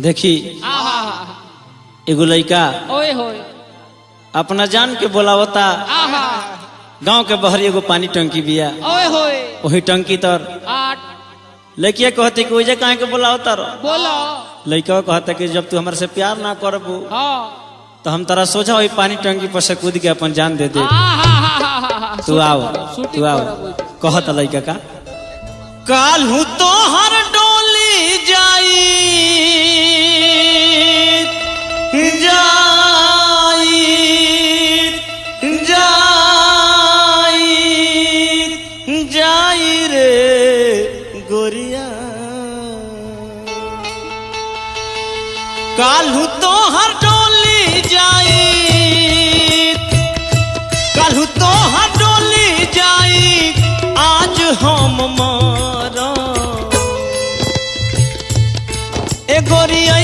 देखी एगो लड़का अपना जान के बोलावता गांव के बहरी एगो पानी टंकी बिया वही टंकी तर लड़किया कहते कि वजह कहाँ के बोलावता लड़का कहता कि जब तू हमारे से प्यार ना करबू तो हम तारा सोचा वही पानी टंकी पर से कूद के अपन जान दे दे। तू आओ कहता लड़का का कालू तो हर डोली जाई रे गोरिया कालू तो हर डोली जाई कालू तो हर डोली जाई आज हम मारा ए गोरिया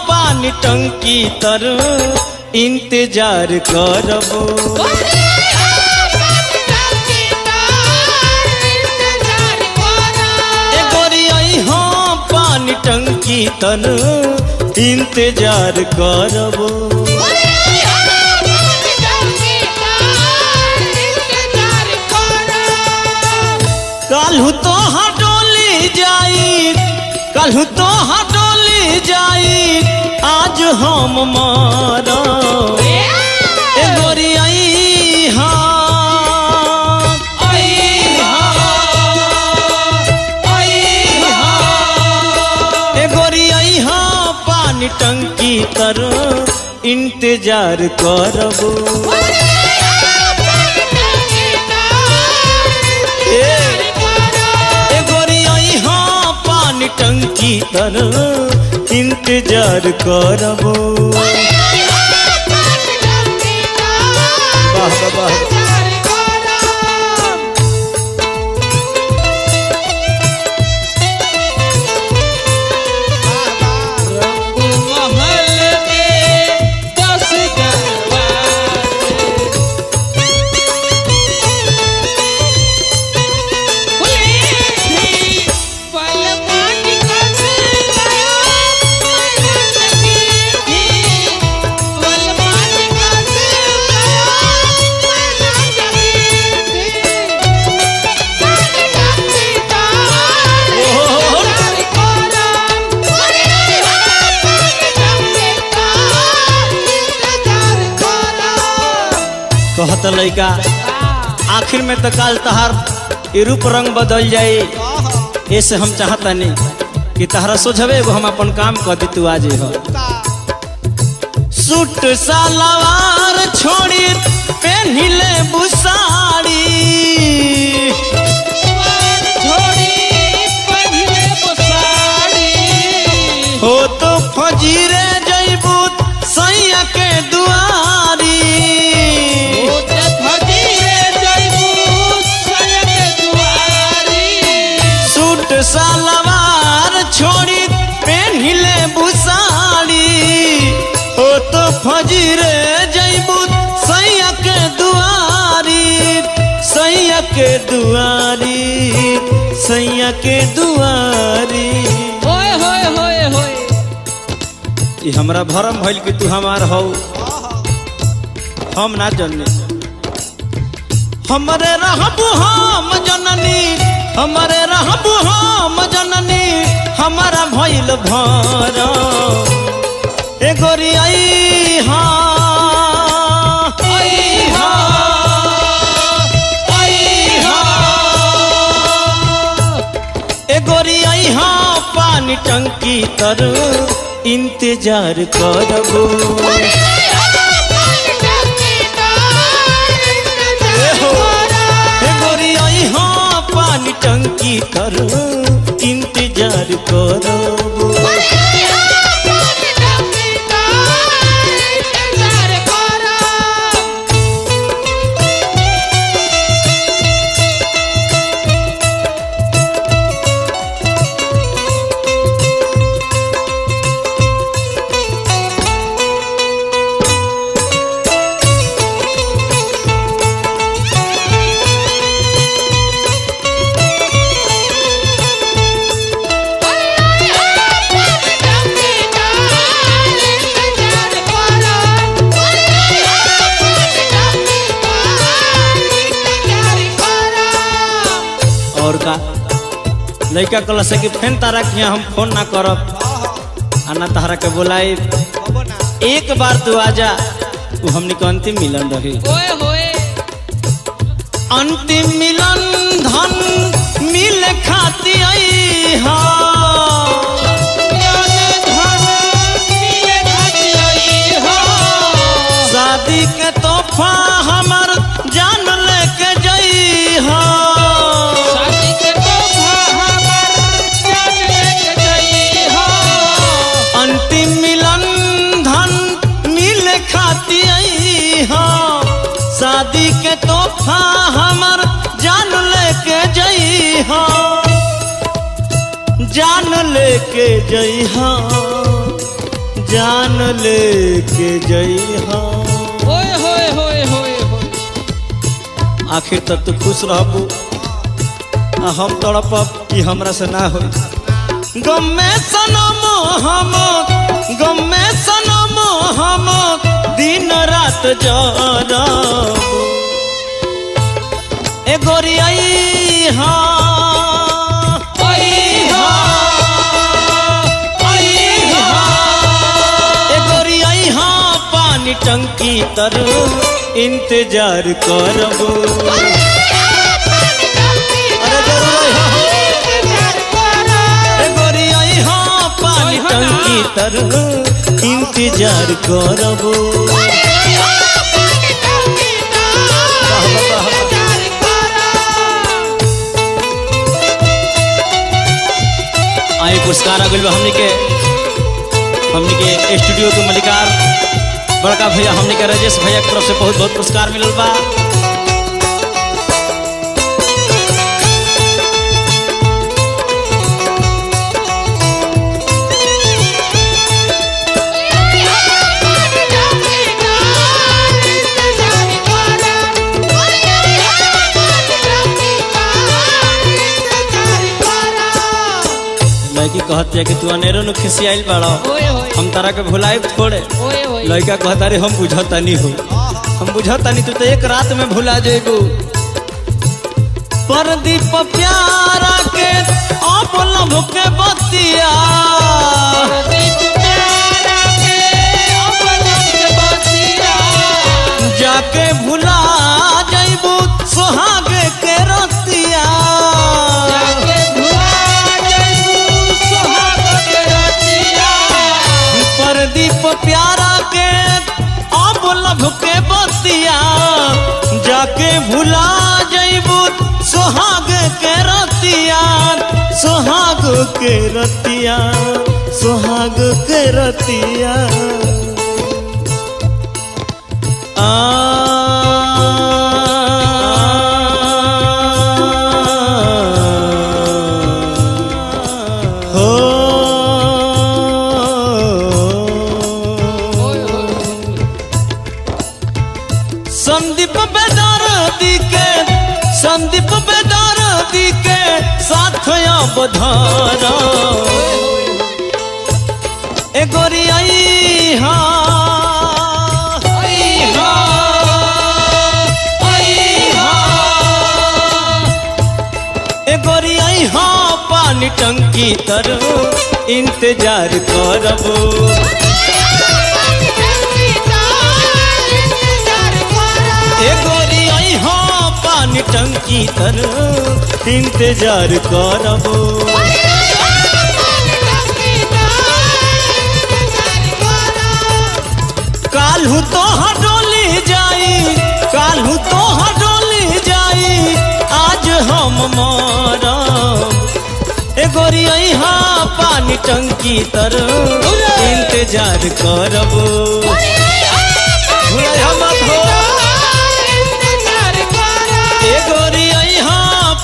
पानी टंकी तर इंतजार करबो पानी टंकी तर इंतजार करबो कालू तो हटोली जाई कालू तो हटोली जाई आज हम मारा ए गोरिया पानी टंकी तर इंतजार करबो ए गोरिया पानी टंकी तर इंतजार करबो। वाह वाह कहता लड़का आखिर में तो काल तहार रूप रंग बदल जाए ऐसे हम चाहता नहीं कि तहरा सोझबे एगो हम अपन काम कर दी तू आज हो सूट सलवार छोड़ी पहनिले बुसाड़ी हो तो फजीरे जइबू सैया के दुआरी सलवार छोड़ी पहनिले बुसाड़ी हो तो फजीरे जइबू सैया के दुआरी सैया के दुआरी सैया के दुआरी ये हमरा भरम भइल कि तू हमार हो हम ना जाने हमरे रहबू हम जननी हमारे रहबू हम जननी हमारा भइल भर ए गोरिया ए गोरिया पानी टंकी तर इंतजार करबो पानी टंकी तर इंतजार करबो। लड़का कहला से कि फेन तारा के हम फोन ना करब आना तारा के बोलाई एक बार तू आजा वो हमने के अंतिम मिलन रही अंतिम मिलन धन मिल खाती आई शादी के तोहफा हमर जान लेके जई अंतिम मिलन धन मिल खाती आई शादी के तोहफा हमर जान लेके जई जान लेके जई जान लेके जई आखिर तक तू खुश रहबू हम तड़पब कि हमरा से ना हो गम में सनम हम दिन रात जरब ए गोरी आई पानी टंकी तर इंतजार करबो अरे गोरी आई पानी टंकी तर इंतजार करबो आई पुरस्कार आ गइल हमनी के स्टूडियो के मलिकार बड़का भैया हमने के राजेश भैया की तरफ से बहुत बहुत पुरस्कार मिलल बा लड़की कहती है कि तू अनेरो नु खिसियाइल बाड़ो हम तारा के भुलाइब थोड़े लड़का कहता रे हम बुझता नहीं हो हम बुझता नहीं तू तो एक रात में भुला जेबू परदीप प्यारा के आप लभ के बतिया जाके भुला जेबू सुहाग के रतिया परदीप प्यारा के अब लभ के बतिया जाके भुला जइबू सुहाग के रतिया सुहाग के रतिया सुहाग के रतिया संदीप बेदर्दी के साथ बधारा ए गोरी आई ए गोरी आई पानी टंकी तर इंतजार करबो ए गोरी आई पानी टंकी तर इंतजार करबो काल्हू तो हडोली जाई आज हम मरब ए गोरी आई पानी टंकी तर इंतजार करबो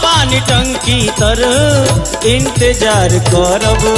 पानी टंकी तर इंतजार करबो।